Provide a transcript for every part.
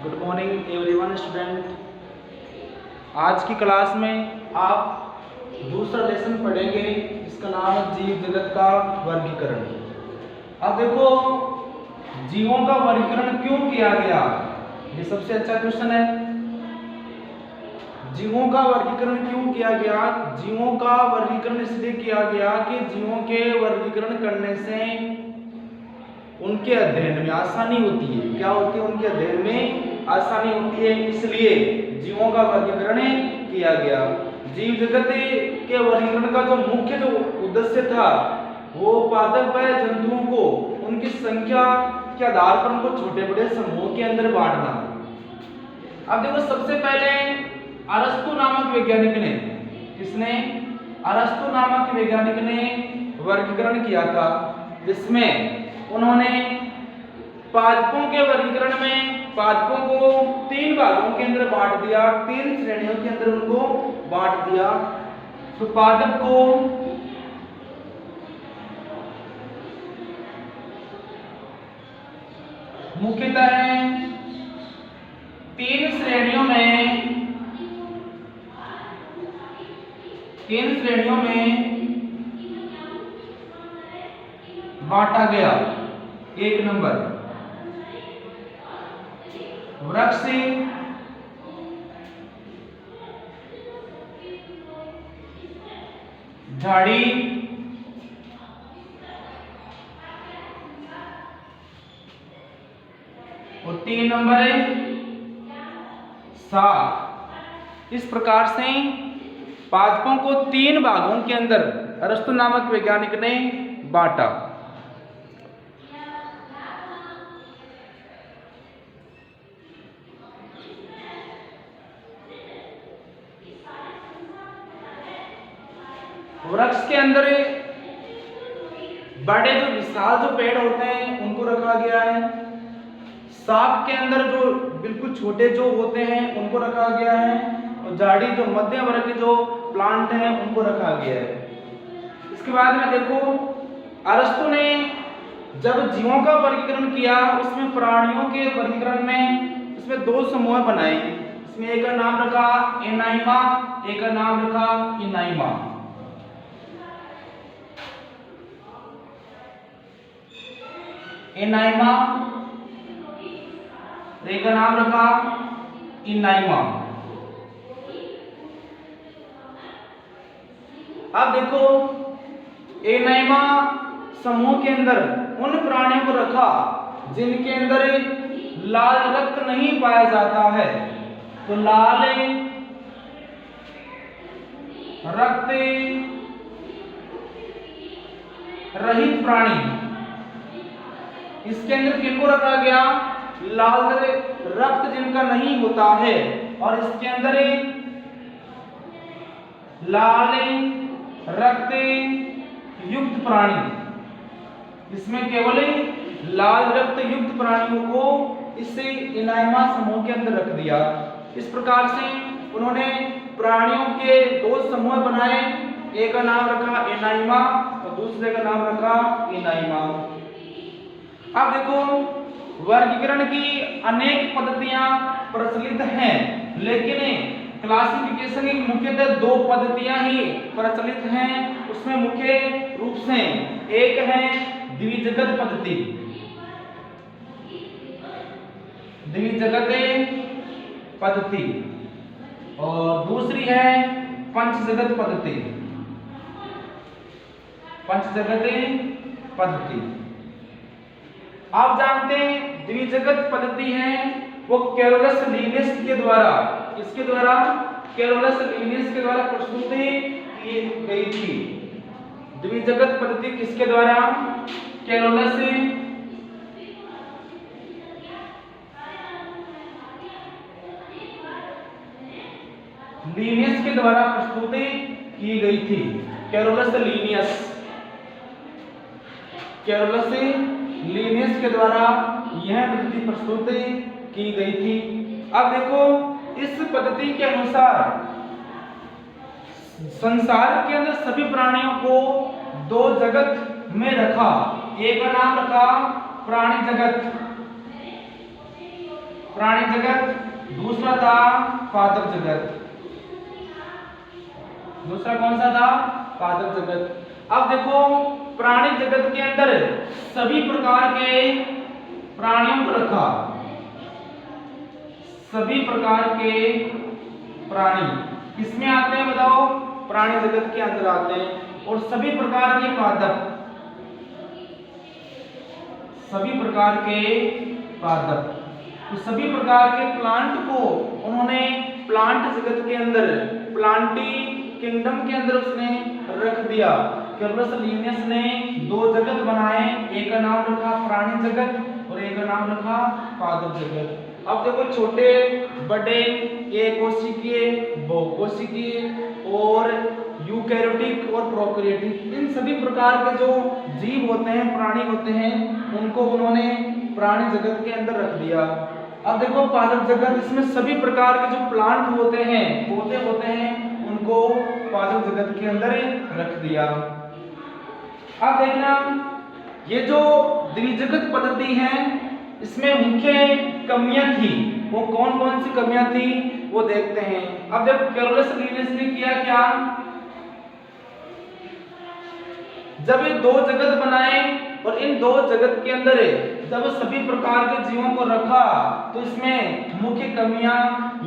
Good morning everyone student. आज की class में आप दूसरा लेसन पढ़ेंगे जिसका नाम है जीव जगत का वर्गीकरण। अब देखो, जीवों का वर्गीकरण क्यों किया गया, ये सबसे अच्छा क्वेश्चन है। जीवों का वर्गीकरण क्यों किया गया? जीवों का वर्गीकरण इसलिए किया गया कि जीवों के वर्गीकरण करने से उनके अध्ययन में आसानी होती है। क्या होती है? उनके अध्ययन में आसानी होती है, इसलिए जीवों का वर्गीकरण किया गया। जीव जगत के वर्गीकरण का जो मुख्य उद्देश्य था वो पादप जंतुओं को उनकी संख्या के आधार पर उनको छोटे बड़े समूह के अंदर बांटना। अब देखो, सबसे पहले अरस्तु नामक वैज्ञानिक ने, किसने? अरस्तु नामक वैज्ञानिक ने वर्गीकरण किया था, जिसमें उन्होंने पादपों के वर्गीकरण में पादपों को 3 भागों के अंदर बांट दिया, 3 श्रेणियों के अंदर उनको बांट दिया। तो पादप को मुख्यतः 3 श्रेणियों में बांटा गया। 1 नंबर वृक्ष, झाड़ी, और 3 नंबर है साग। इस प्रकार से पादपों को 3 भागों के अंदर अरस्तु नामक वैज्ञानिक ने बांटा। वृक्ष के अंदर बड़े जो विशाल जो पेड़ होते हैं उनको रखा गया है। साग के अंदर जो बिल्कुल छोटे जो होते हैं उनको रखा गया है, और झाड़ी जो मध्यम वर्ग के जो प्लांट हैं उनको रखा गया है। इसके बाद में देखो, अरस्तु ने जब जीवों का वर्गीकरण किया उसमें प्राणियों के वर्गीकरण में इसमें 2 समूह बनाए। इसमें एक का नाम रखा एनाइमा, एक का नाम रखा इनाइमा। एनाइमा, एक का नाम रखा इनाइमा। अब देखो, एनाइमा समूह के अंदर उन प्राणियों को रखा जिनके अंदर लाल रक्त नहीं पाया जाता है। तो लाल रक्त रहित प्राणी, इसके अंदर किनको रखा गया? लाल रक्त जिनका नहीं होता है, और इसके अंदर लाल रक्त युक्त प्राणी, इसमें केवल लाल रक्त युक्त प्राणियों को इससे इनाइमा समूह के अंदर रख दिया। इस प्रकार से उन्होंने प्राणियों के 2 समूह बनाए, एक का नाम रखा एनाइमा और दूसरे का नाम रखा इनाइमा। अब देखो, वर्गीकरण की अनेक पद्धतियां प्रचलित हैं, लेकिन क्लासिफिकेशन की मुख्यतः 2 पद्धतियां ही प्रचलित हैं। उसमें मुख्य रूप से एक है द्विजगत पद्धति, और दूसरी है पंचजगत पद्धति। आप जानते हैं द्विजगत पद्धति है वो कैरोलस लीनियस के द्वारा, इसके द्वारा कैरोलस लीनियस के द्वारा प्रस्तुत की गई थी। द्विजगत पद्धति किसके द्वारा? कैरोलस लीनियस के द्वारा प्रस्तुत की गई थी। कैरोलस लीनियस के द्वारा यह पद्धति प्रस्तुत की गई थी। अब देखो, इस पद्धति के अनुसार संसार के अंदर सभी प्राणियों को 2 जगत में रखा। एक का नाम रखा प्राणी जगत, प्राणी जगत, दूसरा था पादप जगत। दूसरा कौन सा था? पादप जगत। अब देखो प्राणी जगत के अंदर सभी प्रकार के प्राणियों को रखा, सभी प्रकार के प्राणी किसमें आते हैं बताओ? प्राणी जगत के अंदर आते हैं। और सभी प्रकार के पादप, सभी प्रकार के पादप, तो सभी प्रकार के प्लांट को उन्होंने प्लांट जगत के अंदर, प्लांटी किंगडम के अंदर उसने रख दिया। कैरोलस लिनियस ने दो जगत बनाए, एक का नाम रखा प्राणी जगत और एक का नाम रखा पादप जगत। अब देखो छोटे बड़े एकोशिकीय, बहुकोशिकीय और यूकैरियोटिक और प्रोकैरियोटिक, इन सभी प्रकार के जो जीव होते हैं, प्राणी होते हैं, उनको उन्होंने प्राणी जगत के अंदर रख दिया। अब देखो पादप जगत, इसमें सभी प्रकार के जो प्लांट होते हैं, पौधे होते हैं, उनको पादप जगत के अंदर रख दिया। अब देखना ये जो द्विजगत पद्धति है, इसमें मुख्य कमियां थी, वो कौन कौन सी कमियां थी वो देखते हैं। अब देखो कैरोलस लिनियस ने किया क्या, जब ये दो जगत बनाए और इन दो जगत के अंदर जब सभी प्रकार के जीवों को रखा, तो इसमें मुख्य कमियां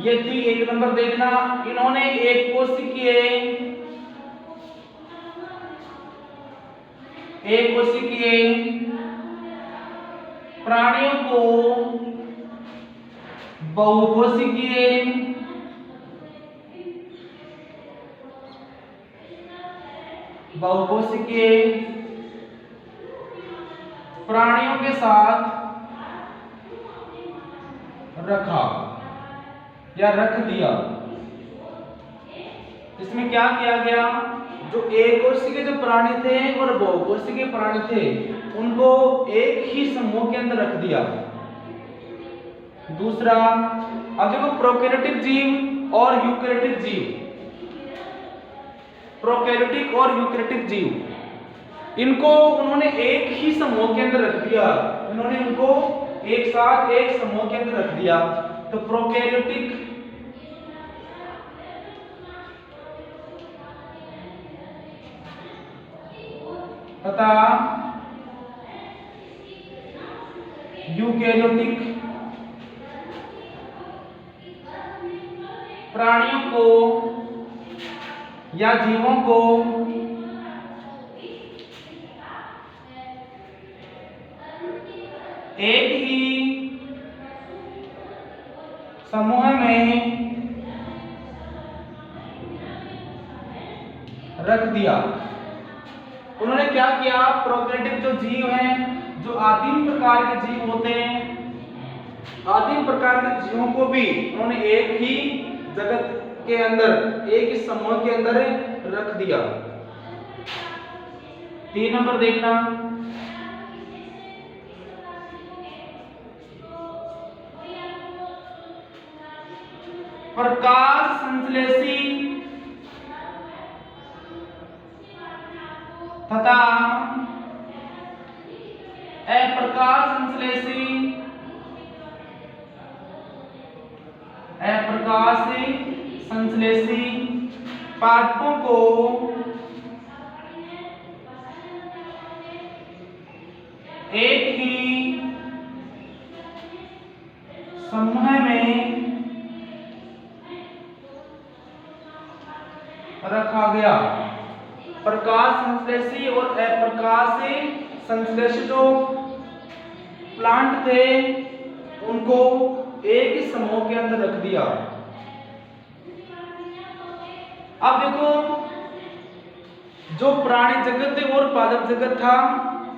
ये थी। एक नंबर देखना, इन्होंने एक कोशिकीय प्राणियों को बहुकोशिकीय प्राणियों के साथ रखा या रख दिया। इसमें क्या किया गया, जो एक कोशिकीय जो प्राणी थे और बहुकोशिकीय प्राणी थे, उनको एक ही समूह के अंदर रख दिया। दूसरा, अब देखो प्रोकैरियोटिक जीव और यूकैरियोटिक जीव, प्रोकैरियोटिक और यूकैरियोटिक जीव, इनको उन्होंने एक ही समूह के अंदर रख दिया। उन्होंने इनको एक साथ एक समूह के अंदर रख दिया। तो प्रोकैरियोटिक तथा यूकैरियोटिक प्राणियों को या जीवों को एक ही समूह में रख दिया। उन्होंने क्या किया, प्रोकैरियोटिक जो जीव हैं, जो आदिम प्रकार के जीव होते हैं, आदिम प्रकार के जीवों को भी उन्होंने एक ही जगत के अंदर, एक ही समूह के अंदर रख दिया। 3 नंबर देखना, प्रकाश संश्लेषी तथा अप्रकाश संश्लेषी पादपों को एक ही समूह में रखा गया। प्रकाश संश्लेषी और अप्रकाश संश्लेषी जो प्लांट थे, उनको एक ही समूह के अंदर रख दिया। अब देखो जो प्राणी जगत और पादप जगत था,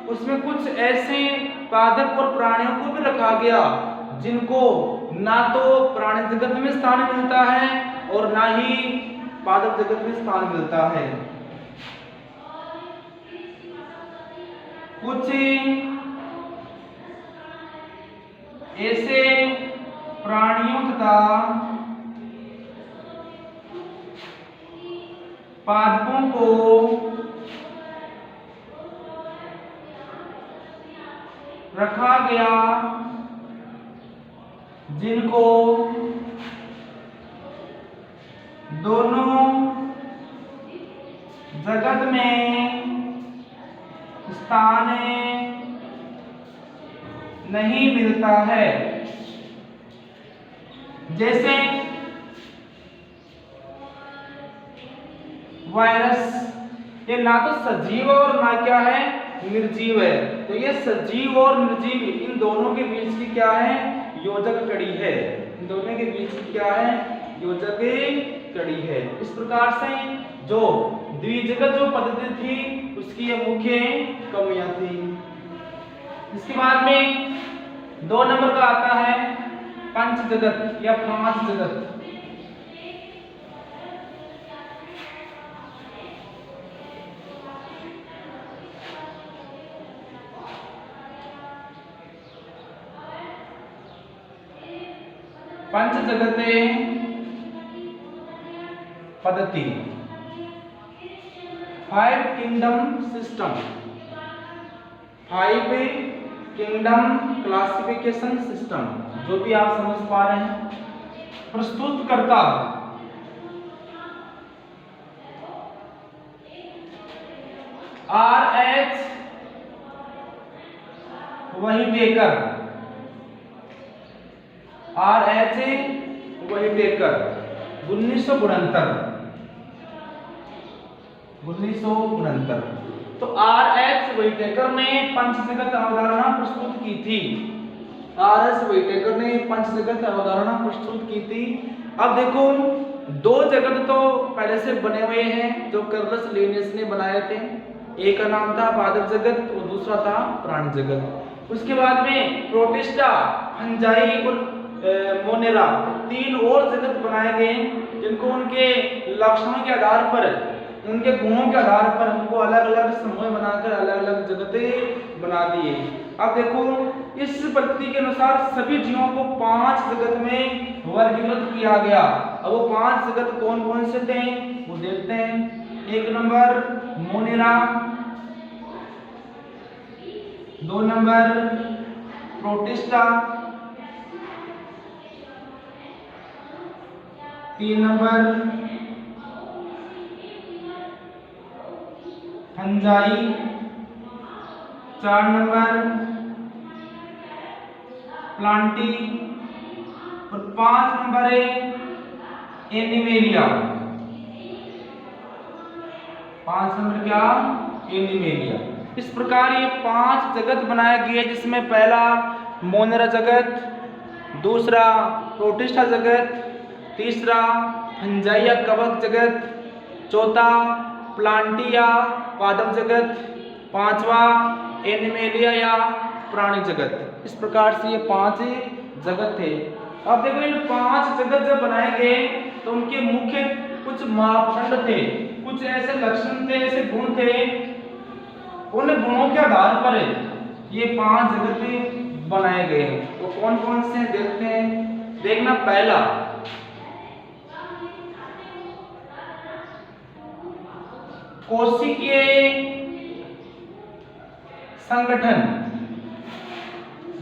उसमें कुछ ऐसे पादप और प्राणियों को भी रखा गया जिनको ना तो प्राणी जगत में स्थान मिलता है और ना ही पादप जगत में स्थान मिलता है। कुछ ऐसे प्राणियों तथा पादपों को रखा गया जिनको दोनों जगत में स्थान नहीं मिलता है। जैसे वायरस, ये ना तो सजीव और ना क्या है, निर्जीव है। तो ये सजीव और निर्जीव इन दोनों के बीच की क्या है, योजक कड़ी है। इन दोनों के बीच की क्या है, योजक कड़ी है। इस प्रकार से जो द्विजगत जो पद्धति थी उसकी ये मुख्य कमियां थी। इसके बाद में 2 नंबर का आता है पंच जगत या 5 जगत। पंच जगते पद्धति, 5 kingdom system, 5 kingdom classification system, जो भी आप समझ पा रहे हैं। प्रस्तुत करता RH व्हिटेकर, RH व्हिटेकर 1969। तो RH व्हिटेकर ने पंचजगत अवधारणा प्रस्तुत की थी। RH व्हिटेकर ने पंचजगत अवधारणा प्रस्तुत की थी। अब देखो 2 जगत तो पहले से बने हुए हैं जो कार्लस लिनियस ने बनाए थे। एक का नाम था पादप जगत और दूसरा था प्राणी जगत। उसके बाद में प्रोटिस्टा, फंजाई और मोनेरा 3 और जगत बनाए गए जिनको उनके लक्षणों के आधार पर, उनके गुणों के आधार पर उनको अलग अलग समूह बनाकर अलग अलग जगतें बना दिए। अब देखो इस पद्धति के अनुसार सभी जीवों को 5 जगत में वर्गीकृत किया गया। अब वो 5 जगत कौन कौन से थे वो देखते हैं। 1 number Monera, 2 number protista, 3 number fungi, 4 number Plantae और 5 नंबर है एनिमेलिया। 5 नंबर क्या, एनिमेलिया। इस प्रकार ये 5 जगत बनाए गए जिसमें पहला मोनेरा जगत, दूसरा प्रोटिस्टा जगत, तीसरा फंजाई या कवक जगत, चौथा प्लांटिया पादप जगत, 5वां एनिमेलिया या प्राणी जगत। इस प्रकार से ये 5 जगत थे। अब देखो इन 5 जगत जब बनाए गए तो उनके मुख्य कुछ मापदंड थे, कुछ ऐसे लक्षण थे, ऐसे गुण थे। उन गुणों के आधार पर ये 5 जगत बनाए गए। तो कौन कौन से देखते हैं। देखना, पहला कोशिकीय संगठन,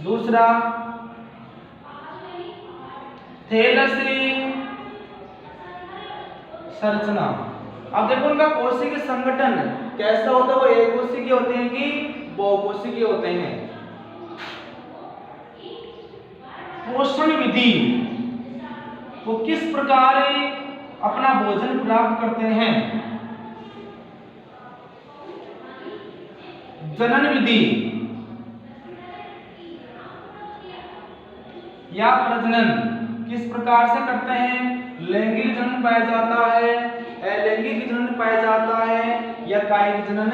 दूसरा थैलस संरचना। अब देखो उनका कोशिकीय संगठन कैसा होता है, वो एक कोशिकीय होते हैं कि बहुकोशिकीय होते हैं। पोषण विधि, वो किस प्रकार अपना भोजन प्राप्त करते हैं। जनन विधि या प्रजनन किस प्रकार से करते हैं। लैंगिक जनन पाया जाता है, अलैंगिक जनन पाया जाता है या कायिक जनन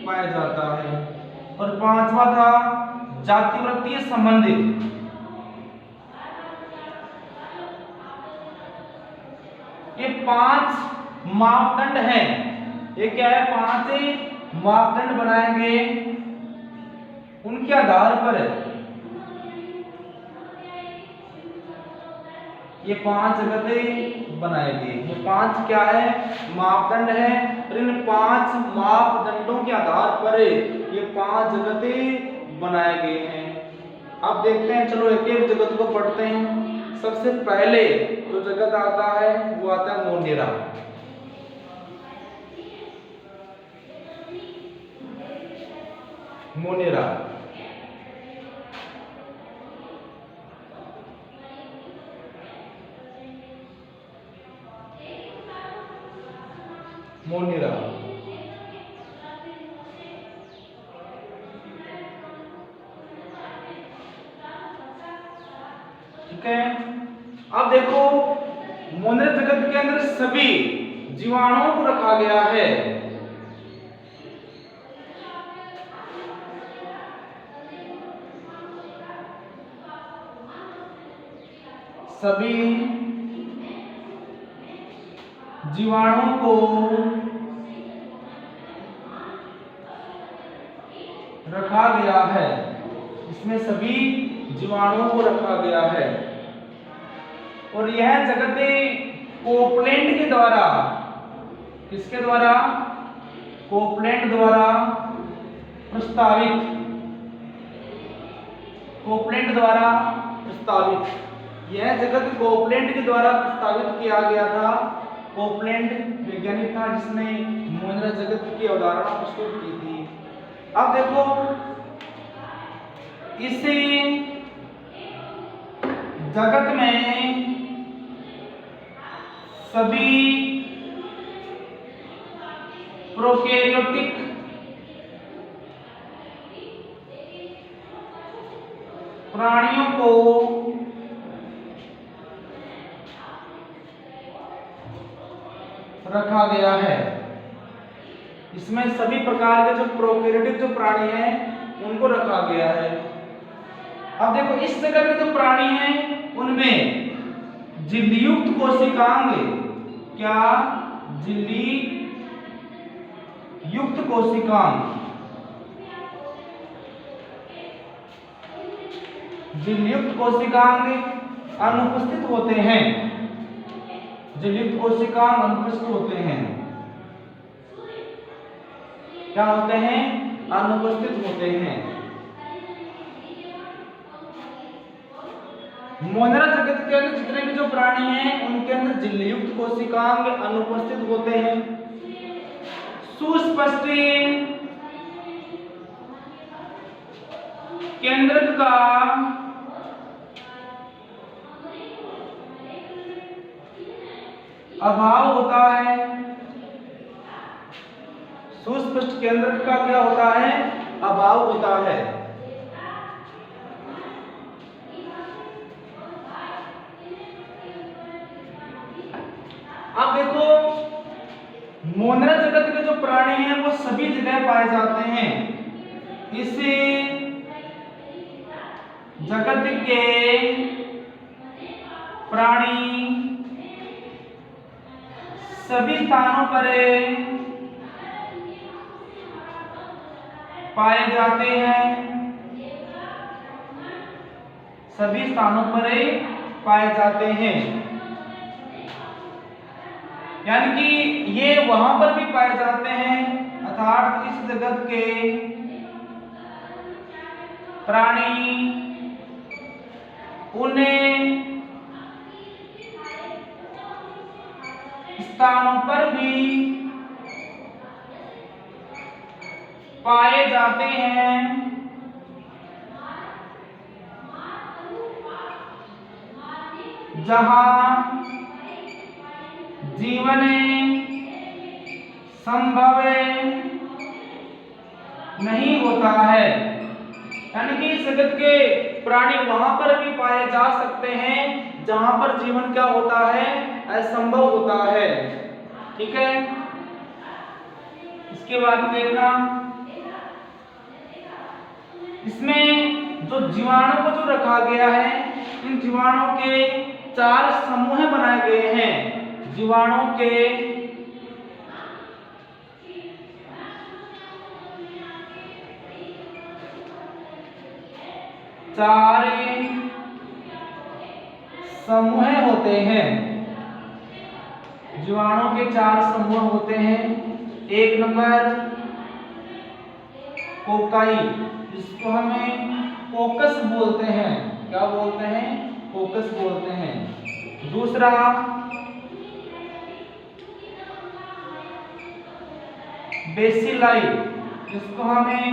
पाया जाता है। और 5वां था जातिवृत्तीय संबंधित। ये 5 मापदंड हैं। ये क्या है, 5 मापदंड बनाए गए, उनके आधार पर ये 5 जगतें बनाए गए। ये 5 क्या है, मापदंड है। और इन 5 मापदंडों के आधार पर ये 5 जगतें बनाए गए हैं। अब देखते हैं, चलो एक एक जगत को पढ़ते हैं। सबसे पहले जो जगत आता है वो आता है मोनेरा। मोनेरा मोनेरा ठीक है। अब देखो मोनेरा जगत के अंदर सभी जीवाणुओं को रखा गया है। सभी जीवाणुओं को रखा गया है। इसमें सभी जीवाणुओं को रखा गया है और यह जगतें कोपलेंट के द्वारा, किसके द्वारा? कोपलेंट द्वारा प्रस्तावित, कोपलेंट द्वारा प्रस्तावित। यह जगत कोपलेंट के द्वारा प्रस्तावित किया गया था। कोपलेंट वैज्ञानिक था जिसने मोनेरा जगत की अवधारणा प्रस्तुत की थी। अब देखो इसी जगत में सभी प्रोकैरियोटिक प्राणियों को रखा गया है। इसमें सभी प्रकार के जो प्रोकैरियोटिक जो प्राणी हैं उनको रखा गया है। अब देखो इस जगत के जो प्राणी हैं उनमें झिल्लीयुक्त कोशिकांग, क्या? झिल्ली युक्त कोशिकांग, झिल्लीयुक्त कोशिकांग अनुपस्थित होते हैं। झिल्लीयुक्त कोशिकांग अनुपस्थित होते हैं। क्या होते हैं? अनुपस्थित होते हैं। मोनेरा जगत के अंदर जितने भी जो प्राणी हैं उनके अंदर झिल्लीयुक्त कोशिकांग अनुपस्थित होते हैं। सुस्पष्ट केंद्रक का अभाव होता है। सुस्पष्ट केंद्रक का क्या होता है? अभाव होता है। अब देखो मोनेरा जगत के जो प्राणी हैं वो सभी जगह पाए जाते हैं। इस जगत के प्राणी सभी स्थानों पर पाए जाते हैं। सभी स्थानों पर पाए जाते हैं, यानी कि ये वहां पर भी पाए जाते हैं, अर्थात इस जगत के प्राणी उन्हें स्थानों पर भी पाए जाते हैं जहां जीवन संभव नहीं होता है। यानी कि इस जगत के प्राणी वहां पर भी पाए जा सकते हैं जहां पर जीवन क्या होता है? असंभव होता है। ठीक है। इसके बाद में देखना इसमें जो जीवाणु को जो रखा गया है, इन जीवाणुओं के 4 समूह बनाए गए हैं। जीवाणुओं के 4 समूह होते हैं। जीवाणुओं के 4 समूह होते हैं। 1 नंबर कोकाई, जिसको हमें कोकस बोलते हैं। क्या बोलते हैं? कोकस बोलते हैं। दूसरा बेसिलाई, जिसको हमें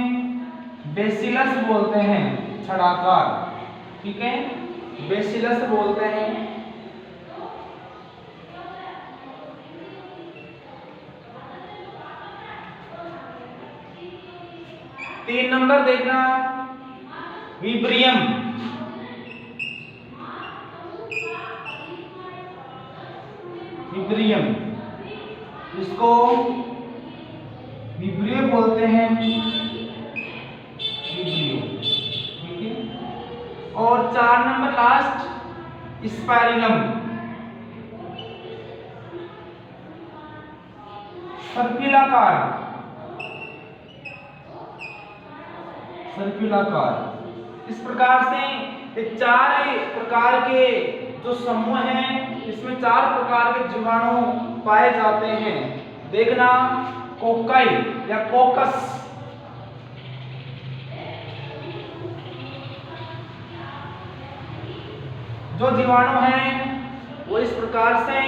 बेसिलस बोलते हैं, छड़ाकार। ठीक है, बेसिलस बोलते हैं। तीन नंबर देखना, विब्रियम। विब्रियम, इसको विब्रियो बोलते हैं, विब्रियो। ठीक है, और 4 नंबर लास्ट, स्पाइरिलम। सर्पिलाकार, सर्पिलाकार। इस प्रकार से ये 4 प्रकार के जो समूह हैं, इसमें 4 प्रकार के जीवाणु पाए जाते हैं। देखना, कोकाई या कोकस, जो जीवाणु हैं वो इस प्रकार से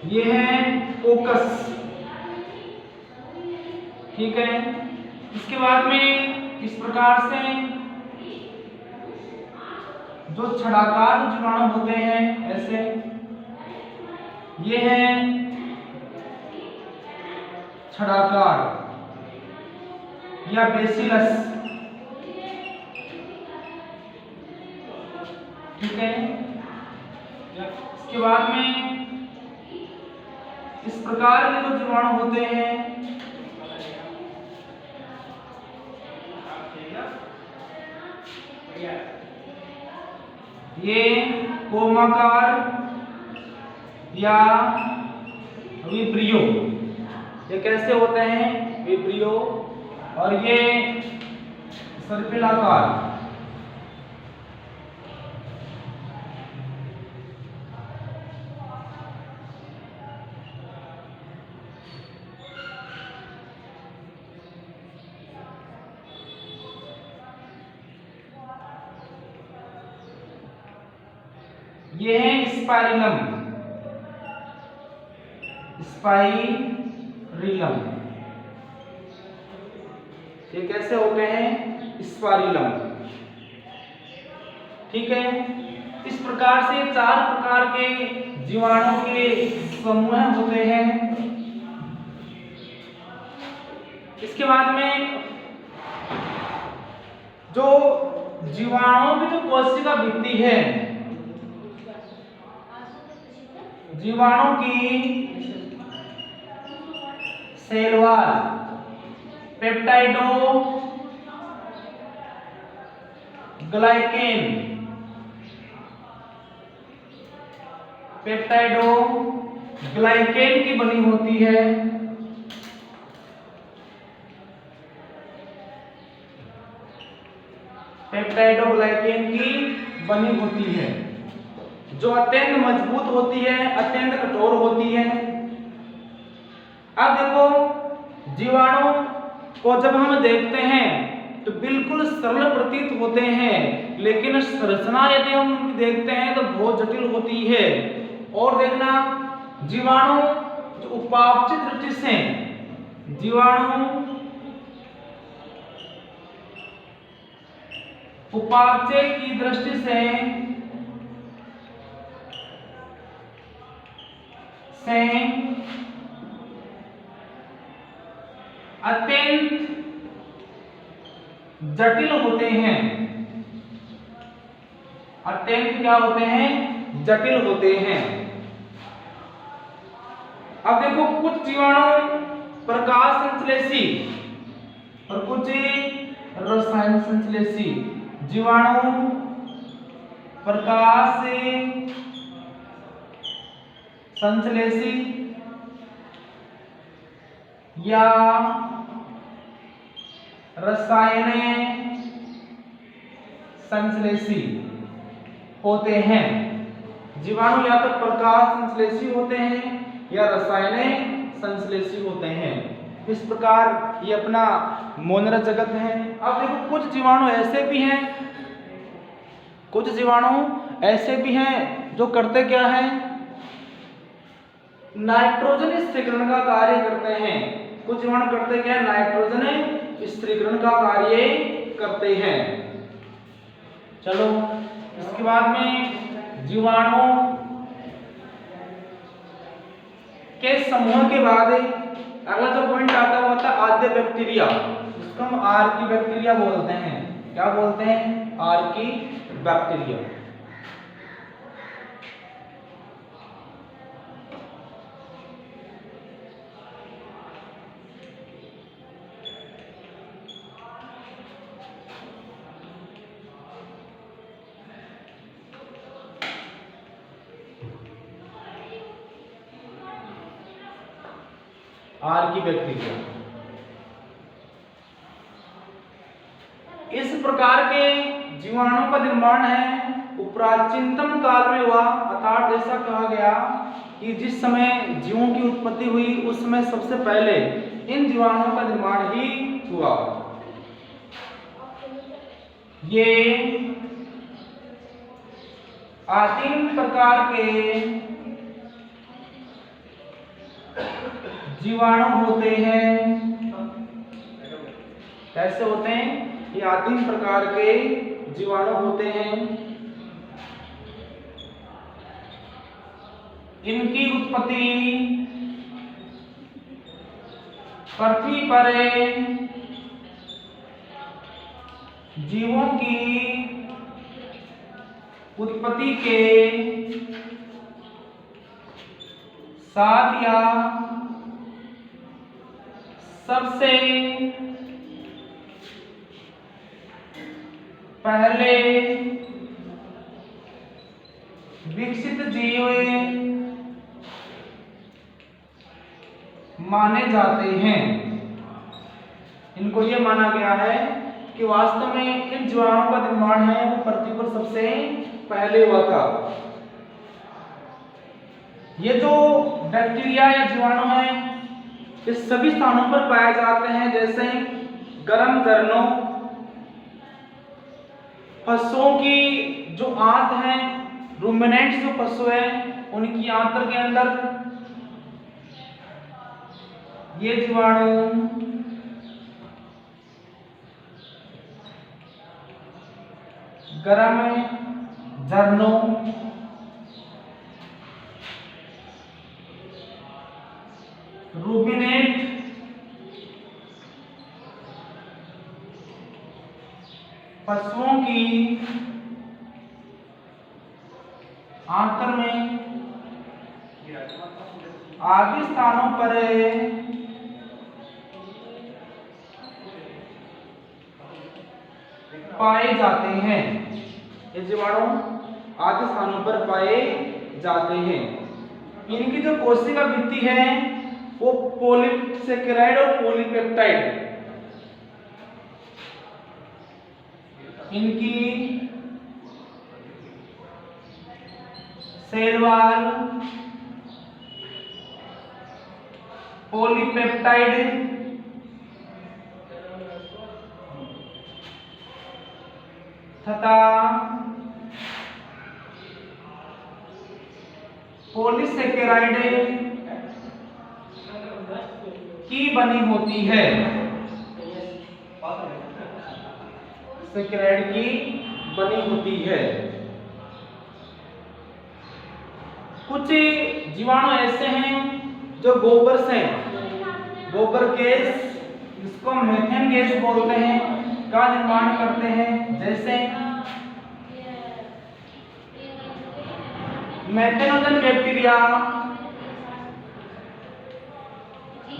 ये है कोकस। ठीक है, इसके बाद में इस प्रकार से जो छड़ाकार जीवाणु होते हैं, ऐसे ये है छड़ाकार या बेसिलस। ठीक है, इसके बाद में इस प्रकार के जो जीवाणु होते हैं, ये कोमाकार या विब्रियो, ये कैसे होते हैं, विब्रियो। और ये सर्पिलाकार। ये है स्पाइरिलम, स्पाइरिलम। ये कैसे होते हैं, स्पाइरिलम। ठीक है, इस प्रकार से 4 प्रकार के जीवाणु के समूह होते हैं। इसके बाद में जो जीवाणुओं की जो कोशिका भित्ति है, जीवाणु की सेल वॉल पेप्टाइडो ग्लाइकेन, पेप्टाइडो ग्लाइकेन की बनी होती है। पेप्टाइडो ग्लाइकेन की बनी होती है, जो अत्यंत मजबूत होती है, अत्यंत कठोर होती है। अब देखो, जीवाणु को जब हम देखते हैं तो बिल्कुल सरल प्रतीत होते हैं, लेकिन संरचना यदि हम देखते हैं तो बहुत जटिल होती है। और देखना, जीवाणु जो उपापचय दृष्टि से, जीवाणु उपापचय की दृष्टि से अत्यंत जटिल होते हैं। अत्यंत क्या होते हैं, जटिल होते हैं। अब देखो, कुछ जीवाणु प्रकाश संश्लेषी और कुछ रसायन संश्लेषी। जीवाणु प्रकाश संश्लेषी या रसायन संश्लेषी होते हैं। जीवाणु या तो प्रकाश संश्लेषी होते हैं या रसायन संश्लेषी होते हैं। इस प्रकार ये अपना मोनरा जगत है। अब देखो कुछ जीवाणु ऐसे भी हैं, कुछ जीवाणु ऐसे भी हैं जो करते क्या है, नाइट्रोजन स्थिरीकरण का कार्य करते हैं। कुछ जीवाणु करते क्या है, नाइट्रोजन स्थिरीकरण का कार्य करते हैं। चलो इसके बाद में जीवाणु के समूह के बाद अगला जो पॉइंट आता है वो होता है आद्य बैक्टीरिया, जिसको हम आर्की बैक्टीरिया बोलते हैं। क्या बोलते हैं, आर्की बैक्टीरिया। आर्की बैक्टीरिया इस प्रकार के जीवाणुओं का निर्माण है वो प्राचीनतम काल में हुआ। अर्थात ऐसा कहा गया कि जिस समय जीवों की उत्पत्ति हुई उस समय सबसे पहले इन जीवाणुओं का निर्माण ही हुआ। ये आदिम प्रकार के जीवाणु होते हैं। कैसे होते हैं, ये आदिम प्रकार के जीवाणु होते हैं। इनकी उत्पत्ति पृथ्वी पर जीवों की उत्पत्ति के 7 या सबसे पहले विकसित जीव माने जाते हैं। इनको यह माना गया है कि वास्तव में इन जीवाणुओं का निर्माण है वो पृथ्वी पर सबसे पहले हुआ था। ये जो बैक्टीरिया या जीवाणु हैं इस सभी स्थानों पर पाए जाते हैं, जैसे गर्म झरनों, पशुओं की जो आंत है, रूमिनेंट्स जो पशु है उनकी आंत के अंदर ये जीवाणु गर्म झरनों, रूमिनेंट, पशुओं की आंत में आदि स्थानों पर पाए जाते हैं। ये जीवाणु आदि स्थानों पर पाए जाते हैं। इनकी जो कोशिका भित्ति है वो पॉलीसेकेराइड और पॉलीपेप्टाइड, इनकी सेल वॉल पॉलीपेप्टाइड तथा पॉलीसेकेराइड की बनी होती है। सेकेराइड की बनी होती है। कुछ जीवाणु ऐसे हैं जो गोबर से, गोबर गैस जिसको मीथेन गैस बोलते हैं, का निर्माण करते हैं। जैसे मेथेनोजन बैक्टीरिया,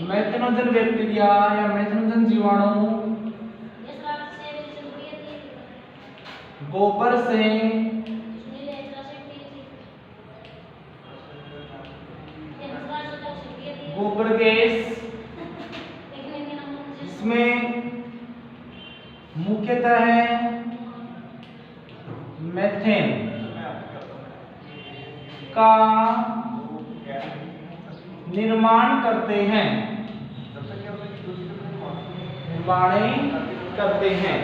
मेथेनोजन बैक्टीरिया या मेथेनोजन जीवाणु गोबर से गोबर गैस, इसमें मुख्यतः है मीथेन का निर्माण करते हैं, निर्माण करते हैं।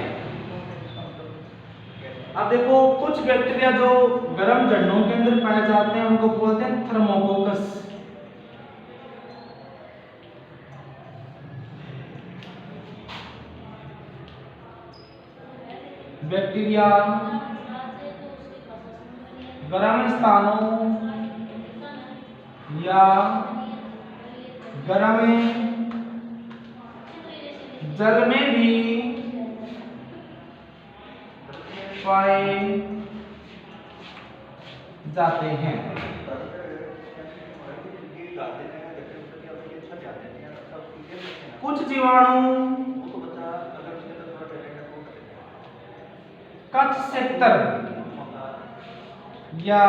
अब देखो कुछ बैक्टीरिया जो गर्म झंडों के अंदर पाए जाते हैं उनको बोलते हैं थर्मोकोकस। बैक्टीरिया गर्म स्थानों या गर्म जल में भी पाए जाते हैं। कुछ जीवाणु कच्छ सेक्टर या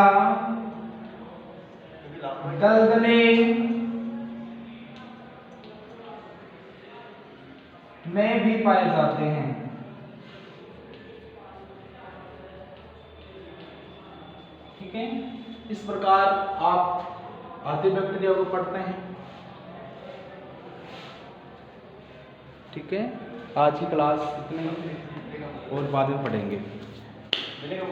दलदले में भी पाए जाते हैं। ठीक है, इस प्रकार आप आधे बैक्टीरिया को पढ़ते हैं। ठीक है, आज की क्लास इतनी और बाद में पढ़ेंगे। मिलेगा